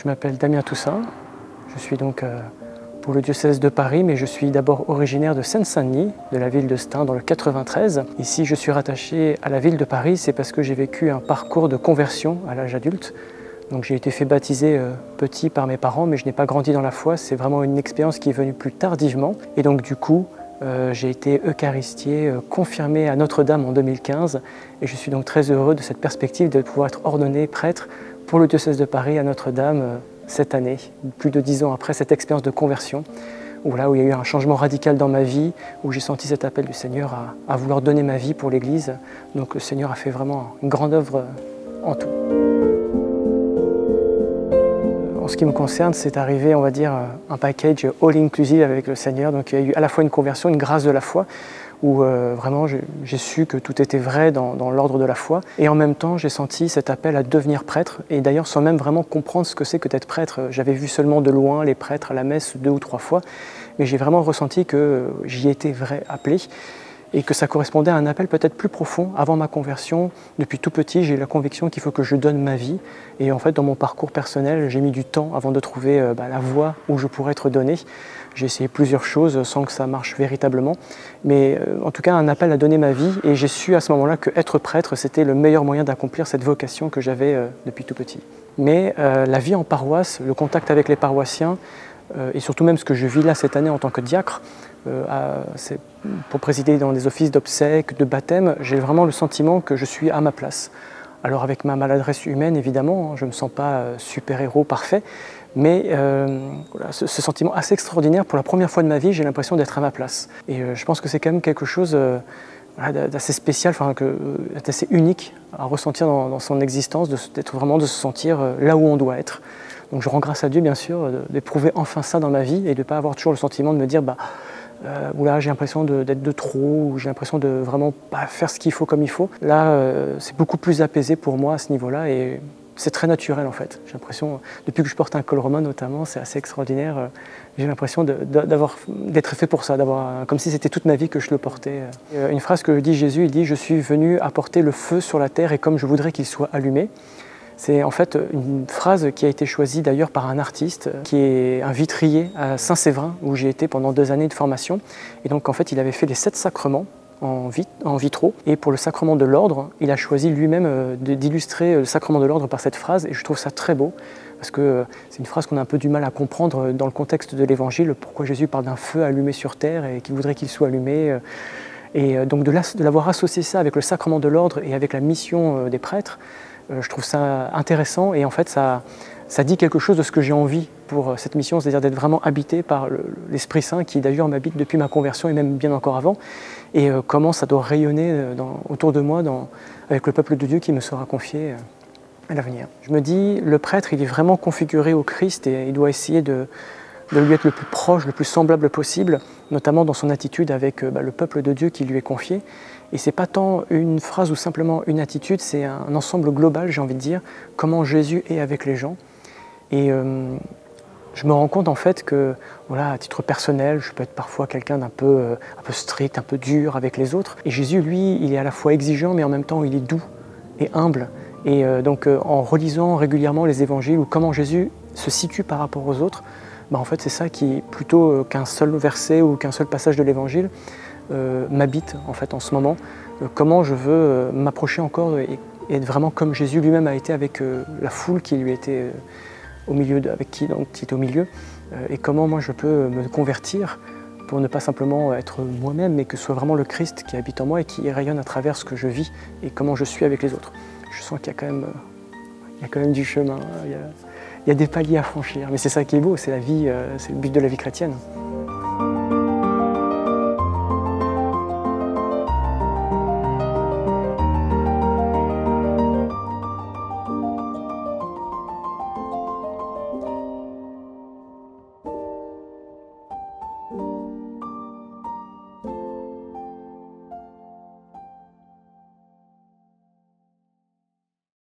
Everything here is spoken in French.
Je m'appelle Damien Toussaint, je suis donc pour le diocèse de Paris, mais je suis d'abord originaire de Seine-Saint-Denis, de la ville de Stein, dans le 93. Et si je suis rattaché à la ville de Paris, c'est parce que j'ai vécu un parcours de conversion à l'âge adulte. Donc j'ai été fait baptiser petit par mes parents, mais je n'ai pas grandi dans la foi. C'est vraiment une expérience qui est venue plus tardivement. Et donc du coup, j'ai été eucharistié, confirmé à Notre-Dame en 2015. Et je suis donc très heureux de cette perspective de pouvoir être ordonné prêtre pour le diocèse de Paris à Notre-Dame cette année, plus de 10 ans après cette expérience de conversion, où il y a eu un changement radical dans ma vie, où j'ai senti cet appel du Seigneur à vouloir donner ma vie pour l'Église. Donc le Seigneur a fait vraiment une grande œuvre en tout. En ce qui me concerne, c'est arrivé, on va dire, un package all-inclusive avec le Seigneur. Donc il y a eu à la fois une conversion, une grâce de la foi, où vraiment j'ai su que tout était vrai dans l'ordre de la foi. Et en même temps, j'ai senti cet appel à devenir prêtre, et d'ailleurs sans même vraiment comprendre ce que c'est que d'être prêtre. J'avais vu seulement de loin les prêtres à la messe 2 ou 3 fois, mais j'ai vraiment ressenti que j'y étais vrai appelé, et que ça correspondait à un appel peut-être plus profond. Avant ma conversion, depuis tout petit, j'ai eu la conviction qu'il faut que je donne ma vie. Et en fait, dans mon parcours personnel, j'ai mis du temps avant de trouver la voie où je pourrais être donné. J'ai essayé plusieurs choses sans que ça marche véritablement. Mais en tout cas, un appel à donner ma vie. Et j'ai su à ce moment-là que être prêtre, c'était le meilleur moyen d'accomplir cette vocation que j'avais depuis tout petit. Mais la vie en paroisse, le contact avec les paroissiens, et surtout même ce que je vis là cette année en tant que diacre, pour présider dans des offices d'obsèques, de baptême, j'ai vraiment le sentiment que je suis à ma place. Alors avec ma maladresse humaine, évidemment, je ne me sens pas super-héros parfait, mais ce sentiment assez extraordinaire, pour la première fois de ma vie, j'ai l'impression d'être à ma place. Et je pense que c'est quand même quelque chose d'assez spécial, d'assez unique à ressentir dans son existence, de se sentir là où on doit être. Donc je rends grâce à Dieu, bien sûr, d'éprouver enfin ça dans ma vie et de ne pas avoir toujours le sentiment de me dire j'ai l'impression d'être de trop, ou j'ai l'impression de vraiment pas faire ce qu'il faut comme il faut. Là, c'est beaucoup plus apaisé pour moi à ce niveau-là, et c'est très naturel en fait. J'ai l'impression, depuis que je porte un col romain notamment, c'est assez extraordinaire. J'ai l'impression d'être fait pour ça, comme si c'était toute ma vie que je le portais. Une phrase que dit Jésus, il dit « Je suis venu apporter le feu sur la terre et comme je voudrais qu'il soit allumé ». C'est en fait une phrase qui a été choisie d'ailleurs par un artiste qui est un vitrier à Saint-Séverin, où j'ai été pendant 2 années de formation. Et donc en fait il avait fait les 7 sacrements en vitraux, et pour le sacrement de l'ordre, il a choisi lui-même d'illustrer le sacrement de l'ordre par cette phrase, et je trouve ça très beau, parce que c'est une phrase qu'on a un peu du mal à comprendre dans le contexte de l'Évangile, pourquoi Jésus parle d'un feu allumé sur terre et qu'il voudrait qu'il soit allumé. Et donc de l'avoir associé ça avec le sacrement de l'ordre et avec la mission des prêtres, je trouve ça intéressant, et en fait ça dit quelque chose de ce que j'ai envie pour cette mission, c'est-à-dire d'être vraiment habité par l'Esprit Saint qui d'ailleurs m'habite depuis ma conversion et même bien encore avant, et comment ça doit rayonner autour de moi avec le peuple de Dieu qui me sera confié à l'avenir. Je me dis, le prêtre il est vraiment configuré au Christ et il doit essayer de lui être le plus proche, le plus semblable possible, notamment dans son attitude avec le peuple de Dieu qui lui est confié. Et c'est pas tant une phrase ou simplement une attitude, c'est un ensemble global, j'ai envie de dire, comment Jésus est avec les gens. Et je me rends compte en fait que, à titre personnel, je peux être parfois quelqu'un d'un peu strict, un peu dur avec les autres. Et Jésus, lui, il est à la fois exigeant, mais en même temps, il est doux et humble. Et donc, en relisant régulièrement les évangiles, ou comment Jésus se situe par rapport aux autres, en fait, c'est ça qui, plutôt qu'un seul verset ou qu'un seul passage de l'évangile, m'habite en fait en ce moment. Comment je veux m'approcher encore et être vraiment comme Jésus lui-même a été avec la foule qui lui était au milieu, avec qui il était au milieu, et comment moi je peux me convertir pour ne pas simplement être moi-même, mais que ce soit vraiment le Christ qui habite en moi et qui rayonne à travers ce que je vis et comment je suis avec les autres. Je sens qu'il y a quand même du chemin, il y a des paliers à franchir, mais c'est ça qui est beau, c'est la vie, c'est le but de la vie chrétienne.